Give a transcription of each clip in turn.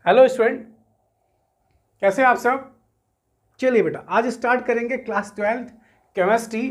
Hello student, कैसे हैं आप सब। चलिए बेटा, आज स्टार्ट करेंगे class 12th chemistry,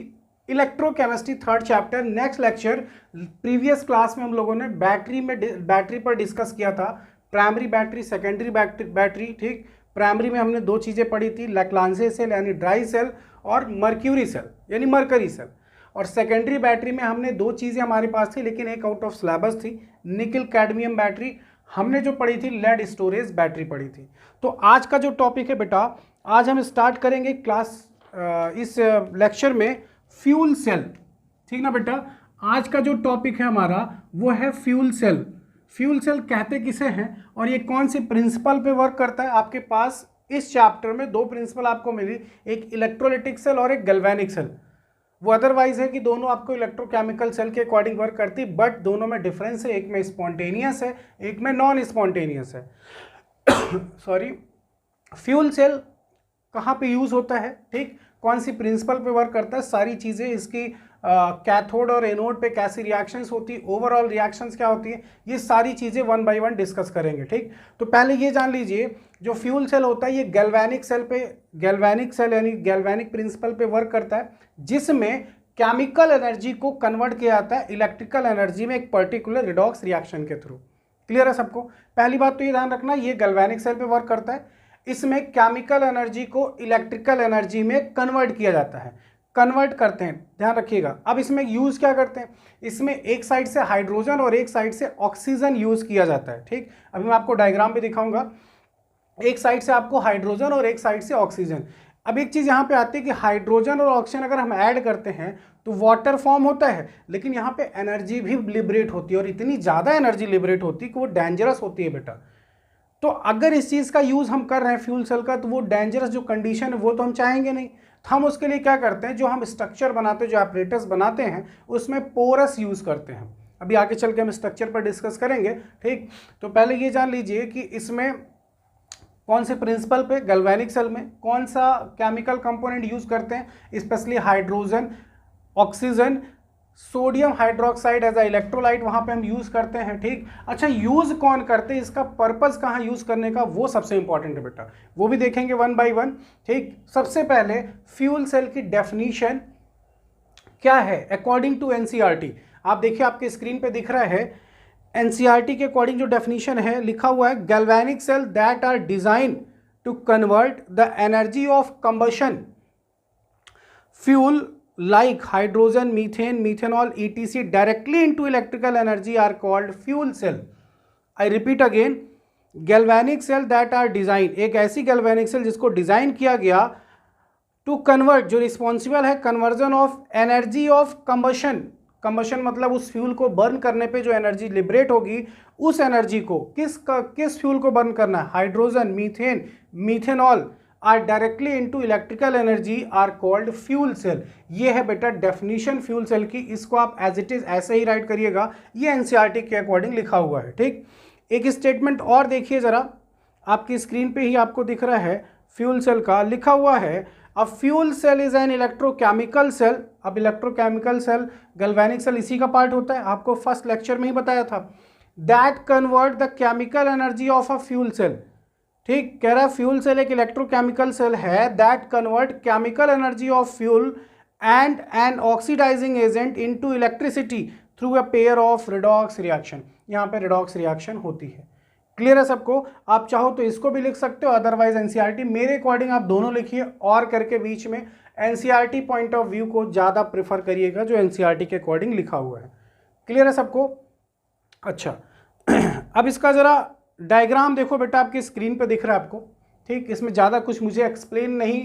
electrochemistry third chapter. Next lecture previous class में हम लोगों ने बैटरी पर डिस्कस किया था। Primary battery, secondary battery. ठीक, प्राइमरी में हमने दो चीज़ें पढ़ी थी, लैग्रांजे सेल यानी ड्राई सेल और मर्क्यूरी सेल यानी मरकरी सेल। और सेकेंडरी बैटरी में हमने दो चीज़ें हमारे पास थी, लेकिन एक आउट ऑफ सिलेबस थी, निकल कैडमियम बैटरी। हमने जो पढ़ी थी लेड स्टोरेज बैटरी पढ़ी थी। तो आज का जो टॉपिक है बेटा, आज हम स्टार्ट करेंगे इस लेक्चर में फ्यूल सेल। ठीक ना बेटा, आज का जो टॉपिक है हमारा वो है फ्यूल सेल। फ्यूल सेल कहते किसे हैं और ये कौन से प्रिंसिपल पे वर्क करता है। आपके पास इस चैप्टर में दो प्रिंसिपल आपको मिली, एक इलेक्ट्रोलिटिक सेल और एक गैल्वेनिक सेल। वो अदरवाइज है कि दोनों आपको इलेक्ट्रोकेमिकल सेल के अकॉर्डिंग वर्क करती, बट दोनों में डिफरेंस है, एक में स्पॉन्टेनियस है, एक में नॉन स्पॉन्टेनियस है। सॉरी। फ्यूल सेल कहाँ पे यूज होता है, ठीक, कौन सी प्रिंसिपल पे वर्क करता है, सारी चीज़ें, इसकी कैथोड और एनोड पे कैसी रिएक्शंस होती है, ओवरऑल रिएक्शंस क्या होती है, ये सारी चीज़ें वन बाय वन डिस्कस करेंगे। ठीक, तो पहले ये जान लीजिए, जो फ्यूल सेल होता है ये गैल्वेनिक सेल यानी गैल्वेनिक प्रिंसिपल पे वर्क करता है, जिसमें केमिकल एनर्जी को कन्वर्ट किया जाता है इलेक्ट्रिकल एनर्जी में एक पर्टिकुलर रिडॉक्स रिएक्शन के थ्रू। क्लियर है सबको। पहली बात तो ये ध्यान रखना, ये गैल्वेनिक सेल पे वर्क करता है, इसमें केमिकल एनर्जी को इलेक्ट्रिकल एनर्जी में कन्वर्ट किया जाता है, कन्वर्ट करते हैं, ध्यान रखिएगा। अब इसमें यूज क्या करते हैं, इसमें एक साइड से हाइड्रोजन और एक साइड से ऑक्सीजन यूज किया जाता है। ठीक, अभी मैं आपको डायग्राम भी दिखाऊंगा, एक साइड से आपको हाइड्रोजन और एक साइड से ऑक्सीजन। अब एक चीज यहाँ पे आती है कि हाइड्रोजन और ऑक्सीजन अगर हम ऐड करते हैं तो वाटर फॉर्म होता है, लेकिन यहाँ पे एनर्जी भी लिबरेट होती है, और इतनी ज़्यादा एनर्जी लिबरेट होती है कि वो डेंजरस होती है बेटा। तो अगर इस चीज़ का यूज़ हम कर रहे हैं फ्यूल सेल का, तो वो डेंजरस जो कंडीशन है वो तो हम चाहेंगे नहीं। तो हम उसके लिए क्या करते हैं, जो हम स्ट्रक्चर बनाते हैं, जो ऑपरेटर्स बनाते हैं, उसमें पोरस यूज़ करते हैं। अभी आगे चल के हम स्ट्रक्चर पर डिस्कस करेंगे। ठीक, तो पहले ये जान लीजिए कि इसमें कौन से प्रिंसिपल पे, गैल्वेनिक सेल में कौन सा केमिकल कंपोनेंट यूज़ करते हैं, specially hydrogen, oxygen, sodium hydroxide as a electrolyte, वहाँ पे हम यूज़ करते हैं। ठीक, अच्छा, यूज़ कौन करते हैं, इसका पर्पज़ कहाँ यूज़ करने का, वो सबसे इंपॉर्टेंट है बेटा, वो भी देखेंगे वन बाय वन। ठीक, सबसे पहले फ्यूल सेल की डेफिनीशन क्या है अकॉर्डिंग टू एनसीईआरटी। आप देखिए, आपके स्क्रीन पे दिख रहा है, एनसीईआरटी के अकॉर्डिंग जो डेफिनीशन है लिखा हुआ है, galvanic cell that are design to convert the energy of combustion fuel like hydrogen, methane, methanol, etc. directly into electrical energy are called fuel cell. I repeat again, galvanic cell that are designed, एक ऐसी galvanic cell जिसको design किया गया to convert, जो responsible है conversion of energy of combustion. Combustion मतलब उस fuel को बर्न करने पे जो एनर्जी लिबरेट होगी, उस एनर्जी को किस फ्यूल को बर्न करना है, hydrogen, methane, methanol, or directly into electrical energy are called fuel cell. ये है बेटा डेफिनेशन फ्यूल सेल की, इसको आप एज इट इज ऐसे ही राइट करिएगा, ये एनसीईआरटी के अकॉर्डिंग लिखा हुआ है। ठीक, एक स्टेटमेंट और देखिए जरा, आपकी स्क्रीन पे ही आपको दिख रहा है, फ्यूल सेल का लिखा हुआ है, a fuel cell is an electrochemical cell. अब इलेक्ट्रोकेमिकल सेल, गैल्वेनिक सेल इसी का पार्ट होता है, आपको फर्स्ट लेक्चर में ही बताया था, that convert the chemical energy of a fuel cell. ठीक, कह रहा है फ्यूल सेल एक इलेक्ट्रोकेमिकल सेल है that convert chemical energy of fuel and an oxidizing agent into electricity through a pair of redox reaction. यहाँ पे redox reaction होती है। क्लियर है सबको। आप चाहो तो इसको भी लिख सकते हो, अदरवाइज एनसीईआरटी, मेरे अकॉर्डिंग आप दोनों लिखिए और करके बीच में, एनसीईआरटी पॉइंट ऑफ व्यू को ज़्यादा प्रेफर करिएगा जो एनसीईआरटी के अकॉर्डिंग लिखा हुआ है। क्लियर है सबको। अच्छा, अब इसका ज़रा डायग्राम देखो बेटा, आपकी स्क्रीन पे दिख रहा है आपको। ठीक, इसमें ज़्यादा कुछ मुझे एक्सप्लेन नहीं,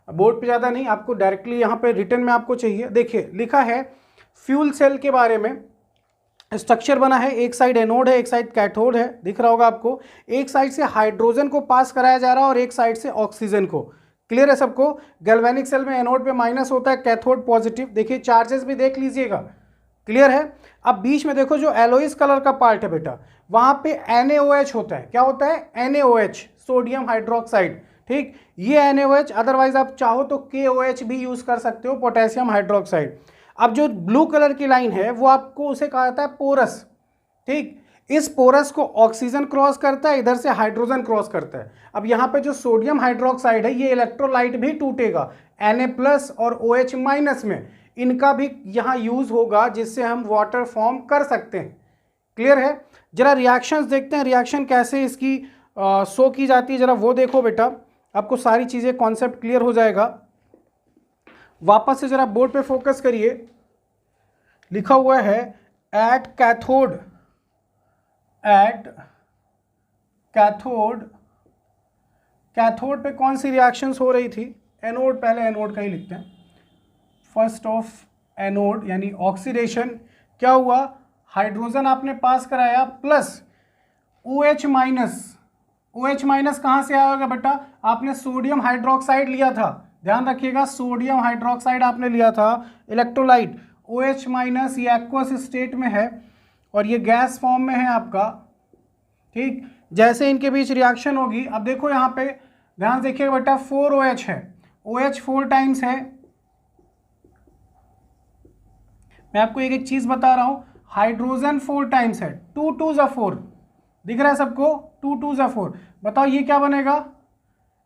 बोर्ड पे ज़्यादा नहीं, आपको डायरेक्टली यहाँ पे रिटर्न में आपको चाहिए। देखिए लिखा है फ्यूल सेल के बारे में, स्ट्रक्चर बना है, एक साइड एनोड है, एक साइड कैथोड है, दिख रहा होगा आपको, एक साइड से हाइड्रोजन को पास कराया जा रहा है और एक साइड से ऑक्सीजन को। क्लियर है सबको। गैल्वेनिक सेल में एनोड पे माइनस होता है, कैथोड पॉजिटिव, देखिए चार्जेस भी देख लीजिएगा। क्लियर है। अब बीच में देखो जो एलोइस कलर का पार्ट है बेटा, वहां पे NaOH होता है। क्या होता है? NaOH, sodium hydroxide. ठीक, ये NaOH, अदरवाइज आप चाहो तो KOH भी यूज कर सकते हो, पोटेशियम हाइड्रोक्साइड। अब जो ब्लू कलर की लाइन है वो आपको उसे कहा जाता है पोरस। ठीक, इस पोरस को ऑक्सीजन क्रॉस करता है, इधर से हाइड्रोजन क्रॉस करता है। अब यहाँ पे जो सोडियम हाइड्रोक्साइड है ये इलेक्ट्रोलाइट भी टूटेगा Na+ और OH- में, इनका भी यहाँ यूज होगा जिससे हम वाटर फॉर्म कर सकते हैं। क्लियर है? जरा रिएक्शंस देखते हैं, रिएक्शन कैसे इसकी शो की जाती है, जरा वो देखो बेटा, आपको सारी चीजें कॉन्सेप्ट क्लियर हो जाएगा। वापस से जरा बोर्ड पे फोकस करिए, लिखा हुआ है एट कैथोड पे कौन सी रिएक्शंस हो रही थी? एनोड, पहले एनोड का ही लिखते हैं। फर्स्ट ऑफ एनोड यानी ऑक्सीडेशन, क्या हुआ? हाइड्रोजन आपने पास कराया प्लस OH- कहाँ से आया होगा बेटा? आपने सोडियम हाइड्रोक्साइड लिया था, ध्यान रखिएगा, सोडियम हाइड्रोक्साइड आपने लिया था, इलेक्ट्रोलाइट। OH- ये एक्वस स्टेट में है और ये गैस फॉर्म में है आपका, ठीक। जैसे इनके बीच रिएक्शन होगी, अब देखो यहाँ पे ध्यान से देखिएगा बेटा, 4OH है, OH 4 टाइम्स है। मैं आपको एक एक चीज बता रहा हूं, हाइड्रोजन 4 टाइम्स है, 2 2 ज़ा 4, दिख रहा है सबको? 2 2 ज़ा 4, बताओ ये क्या बनेगा?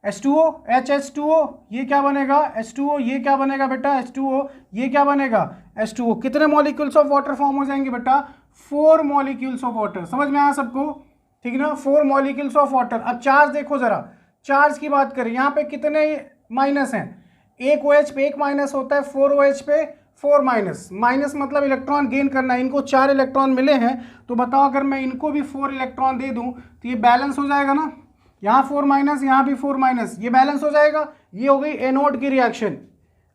H2O, HH2O, ये क्या बनेगा? H2O, ये क्या बनेगा बेटा? H2O, ये क्या बनेगा? H2O। कितने मॉलिक्यूल्स ऑफ वाटर फॉर्म हो जाएंगे बेटा? 4 मॉलिक्यूल्स ऑफ वाटर। समझ में आया सबको? ठीक ना, 4 मॉलिक्यूल्स ऑफ वाटर। अब चार्ज देखो जरा, चार्ज की बात करें, यहाँ पे कितने माइनस हैं? एक OH पे 1 माइनस होता है, 4OH पे 4 माइनस, माइनस मतलब इलेक्ट्रॉन गेन करना है। इनको 4 इलेक्ट्रॉन मिले हैं, तो बताओ अगर मैं इनको भी 4 इलेक्ट्रॉन दे दूं तो ये बैलेंस हो जाएगा ना? यहाँ 4 माइनस, यहाँ भी 4 माइनस, ये बैलेंस हो जाएगा। ये हो गई एनोड की रिएक्शन।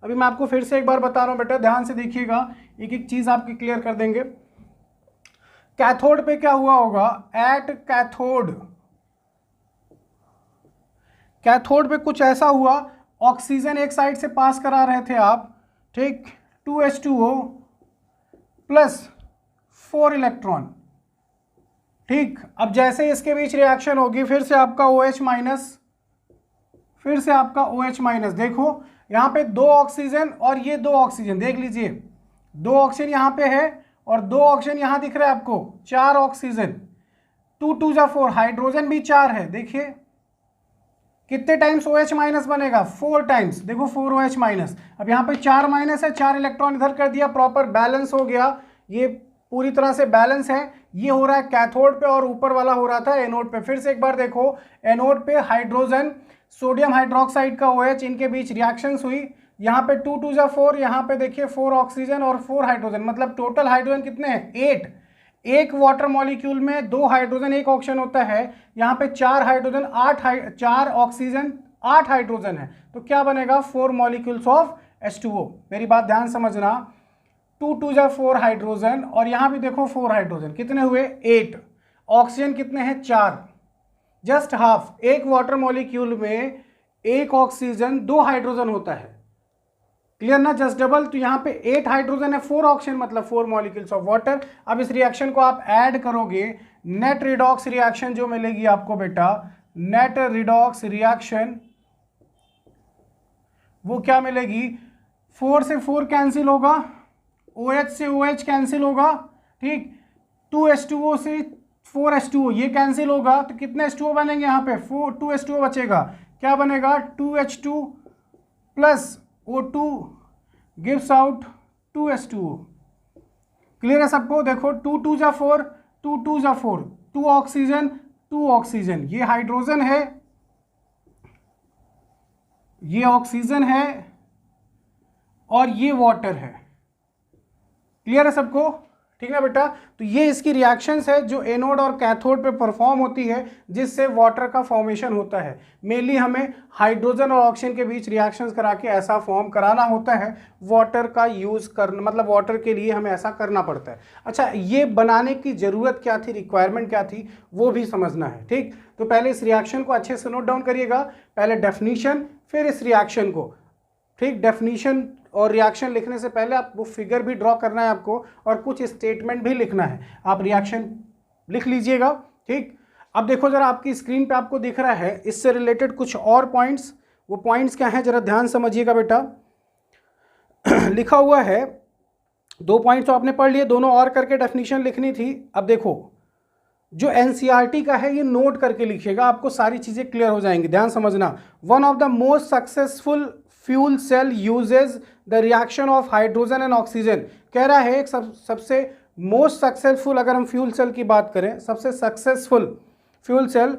अभी मैं आपको फिर से एक बार बता रहा हूँ बेटा, ध्यान से देखिएगा, एक एक चीज आपकी क्लियर कर देंगे। कैथोड पे क्या हुआ होगा? एट कैथोड पे कुछ ऐसा हुआ, ऑक्सीजन एक साइड से पास करा रहे थे आप, ठीक, 2H2O प्लस 4 इलेक्ट्रॉन, ठीक। अब जैसे इसके बीच रिएक्शन होगी, फिर से आपका OH-, देखो यहाँ पे 2 ऑक्सीजन और ये 2 ऑक्सीजन, देख लीजिए 2 ऑक्सीजन यहाँ पे है और 2 ऑक्सीजन यहाँ दिख रहा है आपको, 4 ऑक्सीजन, 2 2 ज़ा 4, हाइड्रोजन भी 4 है। देखिए कितने टाइम्स OH- बनेगा? 4 टाइम्स, देखो 4OH-। अब यहाँ पे 4 माइनस है, 4 इलेक्ट्रॉन इधर कर दिया, प्रॉपर बैलेंस हो गया, ये पूरी तरह से बैलेंस है। ये हो रहा है कैथोड पे और ऊपर वाला हो रहा था एनोड पे। फिर से एक बार देखो, एनोड पे हाइड्रोजन, सोडियम हाइड्रोक्साइड का OH, इनके बीच रिएक्शंस हुई, यहाँ पे 2 2 ज़ा 4, यहाँ पे देखिए 4 ऑक्सीजन और 4 हाइड्रोजन, मतलब टोटल हाइड्रोजन कितने हैं? 8। एक वाटर मॉलिक्यूल में 2 हाइड्रोजन 1 ऑक्सीजन होता है, यहाँ पे 4 हाइड्रोजन 4 ऑक्सीजन 8 हाइड्रोजन है, तो क्या बनेगा? 4 मॉलिक्यूल्स ऑफ H2O। मेरी बात ध्यान समझना, 2 2 ज़ा 4 हाइड्रोजन और यहाँ भी देखो 4 हाइड्रोजन, कितने हुए? 8। ऑक्सीजन कितने हैं? 4, जस्ट हाफ। एक वाटर मॉलिक्यूल में 1 ऑक्सीजन 2 हाइड्रोजन होता है, क्लियर ना, जस्ट डबल। तो यहाँ पे 8 हाइड्रोजन है, 4 ऑक्सीजन, मतलब 4 मॉलिक्यूल्स ऑफ वाटर। अब इस रिएक्शन को आप ऐड करोगे, नेट रिडॉक्स रिएक्शन जो मिलेगी आपको बेटा, नेट रिडॉक्स रिएक्शन, वो क्या मिलेगी? 4 से 4 कैंसिल होगा, OH से OH कैंसिल होगा, ठीक, 2H2O से 4H2O ये कैंसिल होगा, तो कितने H2O बनेंगे यहाँ पे? 2H2O बचेगा। क्या बनेगा? 2H2 plus O2 gives out 2H2O। Clear है सबको? देखो 2 2 ज़ा 4, 2 2 ज़ा 4, 2 ऑक्सीजन 2 ऑक्सीजन, ये हाइड्रोजन है, ये ऑक्सीजन है और ये वाटर है। क्लियर है सबको? ठीक है बेटा, तो ये इसकी रिएक्शंस है जो एनोड और कैथोड पे परफॉर्म होती है, जिससे वाटर का फॉर्मेशन होता है। मेनली हमें हाइड्रोजन और ऑक्सीजन के बीच रिएक्शंस करा के ऐसा फॉर्म कराना होता है, वाटर का यूज करना, मतलब वाटर के लिए हमें ऐसा करना पड़ता है। अच्छा, ये बनाने की जरूरत क्या थी, रिक्वायरमेंट क्या थी, वो भी समझना है, ठीक। तो पहले इस रिएक्शन को अच्छे से नोट डाउन करिएगा, पहले डेफिनीशन, फिर इस रिएक्शन को, ठीक। डेफिनीशन और रिएक्शन लिखने से पहले आप वो फिगर भी ड्रॉ करना है आपको और कुछ स्टेटमेंट भी लिखना है। आप रिएक्शन लिख लीजिएगा, ठीक। अब देखो जरा, आपकी स्क्रीन पे आपको दिख रहा है इससे रिलेटेड कुछ और पॉइंट्स, वो पॉइंट्स क्या हैं जरा ध्यान समझिएगा बेटा। लिखा हुआ है 2 पॉइंट्स तो आपने पढ़ लिए, दोनों और करके डेफिनीशन लिखनी थी। अब देखो जो एनसीईआरटी का है ये नोट करके लिखिएगा, आपको सारी चीजें क्लियर हो जाएंगी, ध्यान समझना। One of the most successful fuel cell uses the reaction of hydrogen and oxygen. कह रहा है एक सबसे मोस्ट सक्सेसफुल, अगर हम फ्यूल सेल की बात करें, सबसे successful fuel cell,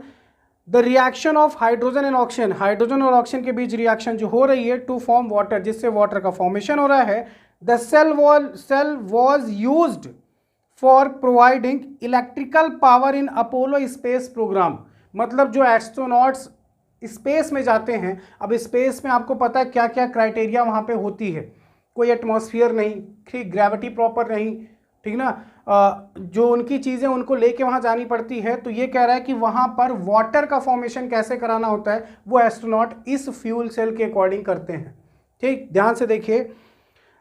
the reaction of hydrogen and oxygen, hydrogen और ऑक्सीजन के बीच रिएक्शन जो हो रही है टू फॉर्म वाटर, जिससे वाटर का फॉर्मेशन हो रहा है। The cell was used for providing electrical power in Apollo space programme. मतलब जो एस्ट्रोनॉट्स स्पेस में जाते हैं, अब स्पेस में आपको पता है क्या क्या क्राइटेरिया वहाँ पे होती है, कोई एटमॉस्फेयर नहीं, ठीक, ग्रेविटी प्रॉपर नहीं, ठीक ना, जो उनकी चीज़ें उनको लेके वहाँ जानी पड़ती है। तो ये कह रहा है कि वहाँ पर वाटर का फॉर्मेशन कैसे कराना होता है, वो एस्ट्रोनॉट इस फ्यूल सेल के अकॉर्डिंग करते हैं। ठीक, ध्यान से देखिए,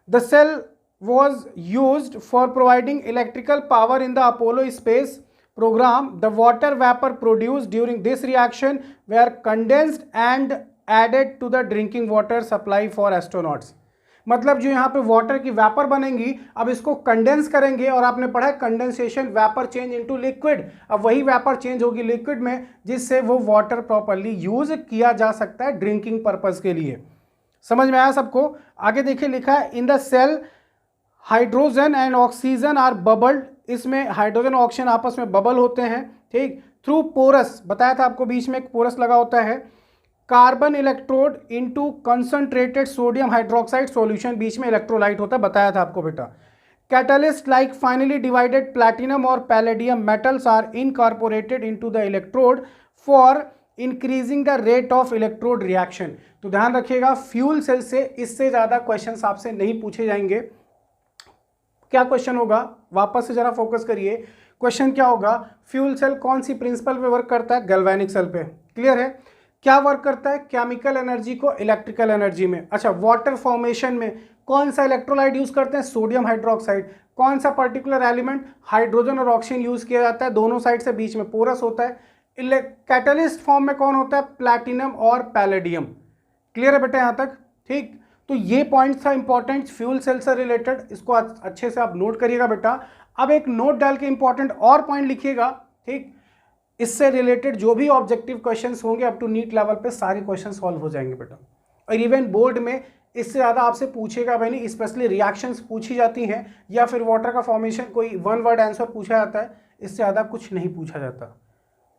the cell was used for providing electrical power in the Apollo space program. The water vapor produced during this reaction were condensed and added to the drinking water supply for astronauts. मतलब जो यहाँ पे water की vapour बनेंगी, अब इसको condense करेंगे, और आपने पढ़ा है condensation, vapour change into liquid. अब वही वेपर चेंज होगी लिक्विड में, जिससे वो वाटर प्रॉपरली यूज किया जा सकता है ड्रिंकिंग पर्पज के लिए। समझ में आया सबको? आगे देखिए, लिखा है in the cell hydrogen and oxygen are bubbled. इसमें हाइड्रोजन और ऑक्सीजन आपस में बबल होते हैं, ठीक, थ्रू पोरस, बताया था आपको, बीच में एक पोरस लगा होता है। Carbon electrode into concentrated sodium hydroxide solution, बीच में इलेक्ट्रोलाइट होता है, बताया था आपको बेटा। Catalyst like finally divided platinum और palladium metals are incorporated into the electrode for increasing the rate of electrode reaction. तो ध्यान रखिएगा, फ्यूल सेल से इससे ज्यादा क्वेश्चंस आपसे नहीं पूछे जाएंगे। क्या क्वेश्चन होगा, वापस से जरा फोकस करिए, क्वेश्चन क्या होगा, फ्यूल सेल कौन सी प्रिंसिपल पे वर्क करता है, गैल्वेनिक सेल पे। क्लियर है? क्या वर्क करता है, केमिकल एनर्जी को इलेक्ट्रिकल एनर्जी में। अच्छा, वाटर फॉर्मेशन में कौन सा इलेक्ट्रोलाइट यूज करते हैं, सोडियम हाइड्रोक्साइड। कौन सा पर्टिकुलर एलिमेंट, हाइड्रोजन और ऑक्सीजन यूज किया जाता है, दोनों साइड से बीच में पोरस होता है। कैटलिस्ट फॉर्म में कौन होता है, प्लैटिनम और पैलेडियम। क्लियर है बेटा यहाँ तक? ठीक, तो ये पॉइंट था इंपॉर्टेंट फ्यूल सेल से रिलेटेड, इसको अच्छे से आप नोट करिएगा बेटा। अब एक नोट डाल के इंपॉर्टेंट और पॉइंट लिखिएगा, ठीक, इससे रिलेटेड जो भी ऑब्जेक्टिव क्वेश्चंस होंगे अप टू नीट लेवल पे सारे क्वेश्चन सॉल्व हो जाएंगे बेटा। और इवन बोर्ड में इससे ज़्यादा आपसे पूछेगा भाई नहीं, स्पेशली रिएक्शंस पूछी जाती हैं या फिर वाटर का फॉर्मेशन कोई वन वर्ड आंसर पूछा जाता है, इससे ज़्यादा कुछ नहीं पूछा जाता।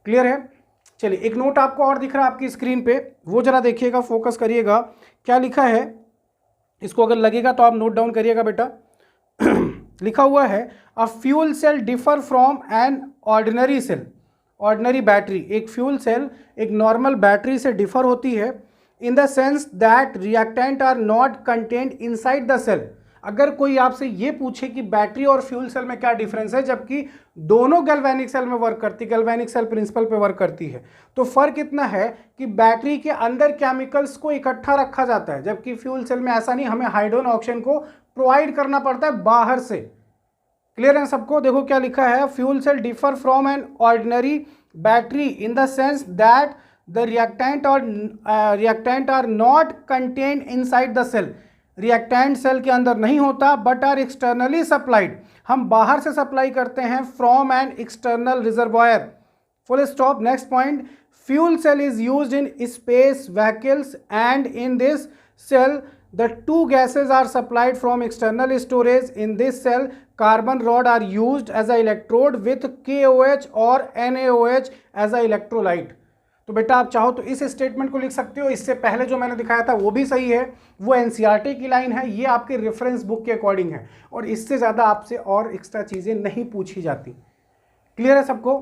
क्लियर है? चलिए, एक नोट आपको और दिख रहा है आपकी स्क्रीन पे, वो जरा देखिएगा, फोकस करिएगा, क्या लिखा है, इसको अगर लगेगा तो आप नोट डाउन करिएगा बेटा। लिखा हुआ है, a fuel cell differ from an ordinary cell. Ordinary battery, एक फ्यूल सेल एक नॉर्मल बैटरी से डिफर होती है in the sense that reactant are not contained inside the cell. अगर कोई आपसे ये पूछे कि बैटरी और फ्यूल सेल में क्या डिफरेंस है, जबकि दोनों गैल्वेनिक सेल में वर्क करती, गैल्वेनिक सेल प्रिंसिपल पे वर्क करती है, तो फर्क इतना है कि बैटरी के अंदर केमिकल्स को इकट्ठा रखा जाता है, जबकि फ्यूल सेल में ऐसा नहीं, हमें हाइड्रोजन ऑक्सीजन को प्रोवाइड करना पड़ता है बाहर से। क्लियर है सबको? देखो क्या लिखा है, fuel cell differ from an ordinary battery in the sense that the reactant are not contained inside the cell. Reactant cell के अंदर नहीं होता, बट आर एक्सटर्नली सप्लाइड, हम बाहर से सप्लाई करते हैं from an external reservoir. Full stop. Next point, fuel cell is used in space vehicles and in this cell the two gases are supplied from external storage. In this cell, carbon rod are used as a electrode with KOH और NaOH as a electrolyte. तो बेटा आप चाहो तो इस statement को लिख सकते हो, इससे पहले जो मैंने दिखाया था वो भी सही है, वो एनसीईआरटी की लाइन है, ये आपके रेफरेंस बुक के अकॉर्डिंग है, और इससे ज़्यादा आपसे और एक्स्ट्रा चीज़ें नहीं पूछी जाती। क्लियर है सबको?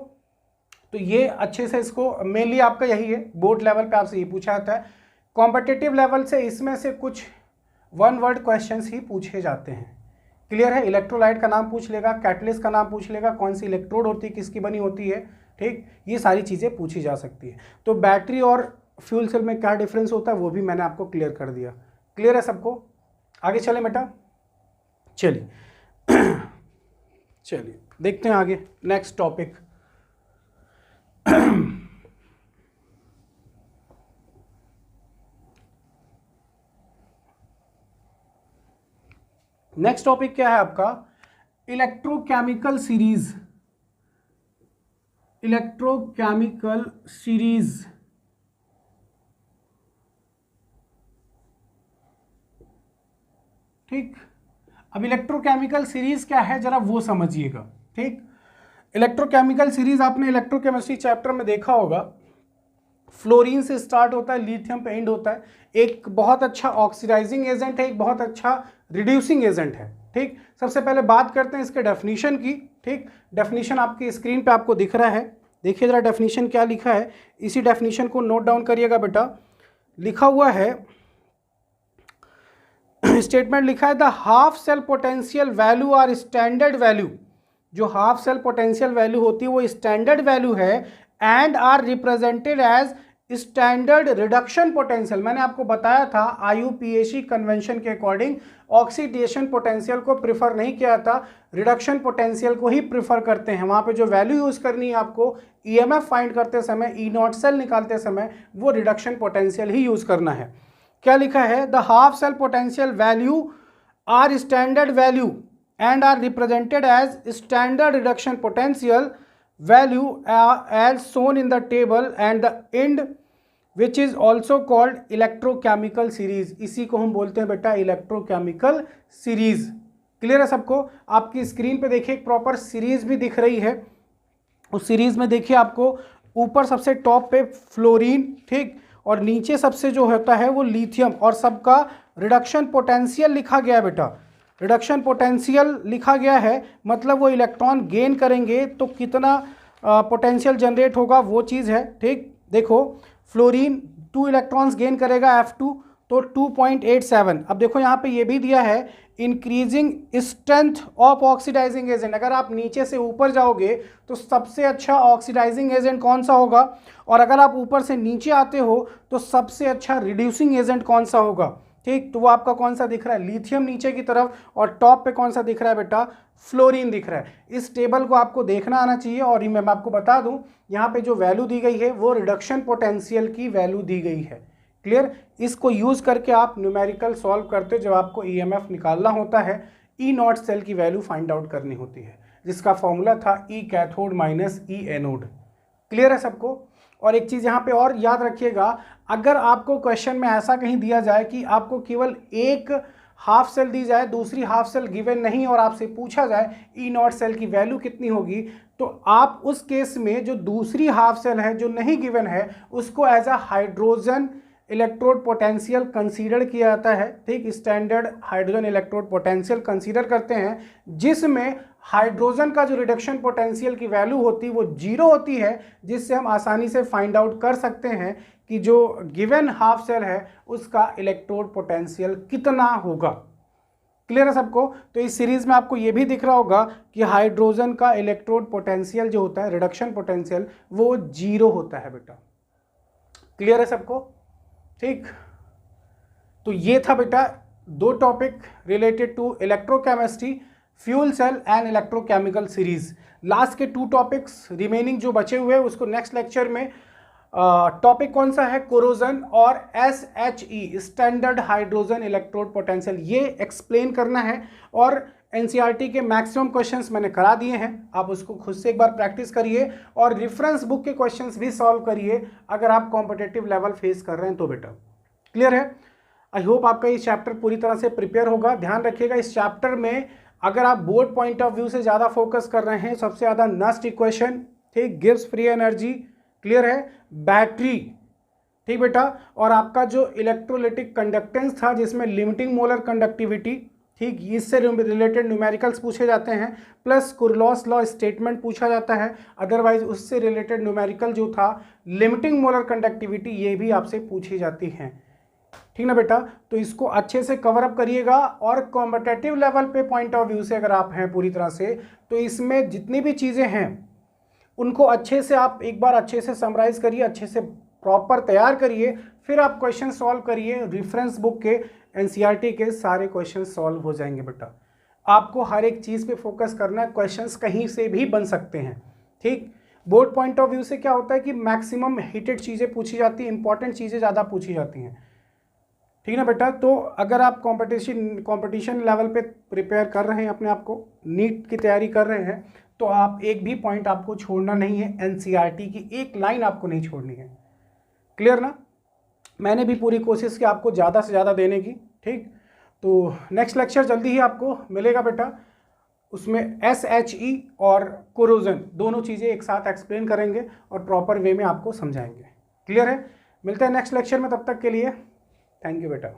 तो ये अच्छे से इसको, मेनली आपका यही है, बोर्ड लेवल पे आपसे ये पूछा जाता है। कॉम्पिटिटिव लेवल से इसमें से कुछ वन वर्ड क्वेश्चंस ही पूछे जाते हैं। क्लियर है? इलेक्ट्रोलाइट का नाम पूछ लेगा, कैटलिस्ट का नाम पूछ लेगा, कौन सी इलेक्ट्रोड होती है, किसकी बनी होती है, ठीक, ये सारी चीज़ें पूछी जा सकती है। तो बैटरी और फ्यूल सेल में क्या डिफरेंस होता है वो भी मैंने आपको क्लियर कर दिया। क्लियर है सबको? आगे चले बेटा, चलिए चलिए देखते हैं आगे नेक्स्ट टॉपिक। नेक्स्ट टॉपिक क्या है आपका, इलेक्ट्रोकेमिकल सीरीज। Electrochemical series. ठीक, अब इलेक्ट्रोकेमिकल सीरीज क्या है जरा वो समझिएगा। ठीक, इलेक्ट्रोकेमिकल सीरीज आपने इलेक्ट्रोकेमिस्ट्री चैप्टर में देखा होगा, फ्लोरीन से स्टार्ट होता है, लिथियम पे एंड होता है। एक बहुत अच्छा ऑक्सीडाइजिंग एजेंट है, एक बहुत अच्छा रिड्यूसिंग एजेंट है। ठीक, सबसे पहले बात करते हैं इसके डेफिनेशन की। ठीक, डेफिनेशन आपकी स्क्रीन पे आपको दिख रहा है, देखिए जरा डेफिनेशन क्या लिखा है, इसी डेफिनेशन को नोट डाउन करिएगा बेटा। लिखा हुआ है, स्टेटमेंट लिखा है the half cell potential value are standard value. जो हाफ सेल पोटेंशियल वैल्यू होती है वो स्टैंडर्ड वैल्यू है and are represented as standard reduction potential. मैंने आपको बताया था IUPAC कन्वेंशन के अकॉर्डिंग ऑक्सीडेशन पोटेंशियल को प्रिफर नहीं किया था, रिडक्शन पोटेंशियल को ही प्रिफर करते हैं। वहां पे जो वैल्यू यूज करनी है आपको EMF फाइंड करते समय, E0 सेल निकालते समय, वो रिडक्शन पोटेंशियल ही यूज करना है। क्या लिखा है, the half cell potential value are standard value and are represented as standard reduction potential value as shown in the table and the end which is also called electrochemical series। इसी को हम बोलते हैं बेटा electrochemical series। क्लियर है सबको? आपकी screen पे देखिए एक प्रॉपर सीरीज भी दिख रही है। उस सीरीज में देखिए आपको ऊपर सबसे टॉप पे फ्लोरीन, ठीक, और नीचे सबसे जो होता है वो लिथियम, और सबका रिडक्शन पोटेंशियल लिखा गया है बेटा। रिडक्शन पोटेंशियल लिखा गया है, मतलब वो इलेक्ट्रॉन गेन करेंगे तो कितना पोटेंशियल जनरेट होगा वो चीज़ है। ठीक, देखो फ्लोरीन 2 इलेक्ट्रॉन्स गेन करेगा F2 तो 2.87। अब देखो यहाँ पे ये भी दिया है increasing strength of oxidizing agent. अगर आप नीचे से ऊपर जाओगे तो सबसे अच्छा ऑक्सीडाइजिंग एजेंट कौन सा होगा, और अगर आप ऊपर से नीचे आते हो तो सबसे अच्छा रिड्यूसिंग एजेंट कौन सा होगा। ठीक, तो वो आपका कौन सा दिख रहा है, लिथियम नीचे की तरफ, और टॉप पे कौन सा दिख रहा है बेटा, फ्लोरीन दिख रहा है। इस टेबल को आपको देखना आना चाहिए। और मैं आपको बता दूं यहाँ पे जो वैल्यू दी गई है वो रिडक्शन पोटेंशियल की वैल्यू दी गई है। क्लियर, इसको यूज करके आप न्यूमेरिकल सॉल्व करते जब आपको EMF निकालना होता है, E0 सेल की वैल्यू फाइंड आउट करनी होती है, जिसका फॉर्मूला था E cathode minus E anode. Clear है सबको? और एक चीज़ यहाँ पे और याद रखिएगा, अगर आपको क्वेश्चन में ऐसा कहीं दिया जाए कि आपको केवल एक हाफ सेल दी जाए, दूसरी हाफ सेल गिवन नहीं, और आपसे पूछा जाए E0 सेल की वैल्यू कितनी होगी, तो आप उस केस में जो दूसरी हाफ सेल है जो नहीं गिवन है उसको as a hydrogen electrode potential consider किया जाता है। ठीक, standard hydrogen electrode potential consider करते हैं, जिसमें हाइड्रोजन का जो रिडक्शन पोटेंशियल की वैल्यू होती है वो 0 होती है, जिससे हम आसानी से फाइंड आउट कर सकते हैं कि जो गिवन हाफ सेल है उसका इलेक्ट्रोड पोटेंशियल कितना होगा। क्लियर है सबको? तो इस सीरीज में आपको ये भी दिख रहा होगा कि हाइड्रोजन का इलेक्ट्रोड पोटेंशियल जो होता है, रिडक्शन पोटेंशियल, वो 0 होता है बेटा। क्लियर है सबको? ठीक, तो ये था बेटा 2 topic related to electrochemistry, fuel cell and electrochemical series. Last के 2 टॉपिक्स रिमेनिंग जो बचे हुए उसको नेक्स्ट लेक्चर में, टॉपिक कौन सा है, कोरोजन और SHE standard hydrogen electrode potential, ये एक्सप्लेन करना है। और NCERT के मैक्सिमम क्वेश्चंस मैंने करा दिए हैं, आप उसको खुद से एक बार प्रैक्टिस करिए और रेफरेंस बुक के क्वेश्चंस भी सॉल्व करिए अगर आप कॉम्पिटिटिव लेवल फेस कर रहे हैं तो बेटा। क्लियर है? आई होप आपका ये चैप्टर पूरी तरह से प्रिपेयर होगा। ध्यान रखिएगा इस चैप्टर में अगर आप बोर्ड पॉइंट ऑफ व्यू से ज़्यादा फोकस कर रहे हैं, सबसे ज़्यादा नस्ट इक्वेशन, ठीक, गिव्स फ्री एनर्जी, क्लियर है, बैटरी, ठीक बेटा, और आपका जो इलेक्ट्रोलिटिक कंडक्टेंस था जिसमें लिमिटिंग मोलर कंडक्टिविटी, ठीक, इससे रिलेटेड न्यूमेरिकल्स पूछे जाते हैं, प्लस कुर्लॉस लॉ स्टेटमेंट पूछा जाता है, अदरवाइज उससे रिलेटेड न्यूमेरिकल जो था लिमिटिंग मोलर कंडक्टिविटी, ये भी आपसे पूछी जाती हैं। ठीक ना बेटा? तो इसको अच्छे से कवर अप करिएगा। और कॉम्पिटिटिव लेवल पे पॉइंट ऑफ व्यू से अगर आप हैं पूरी तरह से, तो इसमें जितनी भी चीज़ें हैं उनको अच्छे से आप एक बार अच्छे से समराइज करिए, अच्छे से प्रॉपर तैयार करिए, फिर आप क्वेश्चन सॉल्व करिए। रेफरेंस बुक के NCERT के सारे क्वेश्चन सॉल्व हो जाएंगे बेटा। आपको हर एक चीज़ पे फोकस करना है, क्वेश्चंस कहीं से भी बन सकते हैं। ठीक, बोर्ड पॉइंट ऑफ व्यू से क्या होता है कि मैक्सिमम हिटेड चीज़ें पूछी जाती हैं, इंपॉर्टेंट चीज़ें ज़्यादा पूछी जाती हैं। ठीक ना बेटा? तो अगर आप कंपटीशन लेवल पे प्रिपेयर कर रहे हैं, अपने आप को नीट की तैयारी कर रहे हैं, तो आप एक भी पॉइंट आपको छोड़ना नहीं है, एनसीईआरटी की एक लाइन आपको नहीं छोड़नी है। क्लियर ना? मैंने भी पूरी कोशिश की आपको ज़्यादा से ज़्यादा देने की। ठीक, तो नेक्स्ट लेक्चर जल्दी ही आपको मिलेगा बेटा, उसमें SHE और कोरोजन दोनों चीज़ें एक साथ एक्सप्लेन करेंगे और प्रॉपर वे में आपको समझाएंगे। क्लियर है? मिलते हैं नेक्स्ट लेक्चर में, तब तक के लिए थैंक यू बेटा।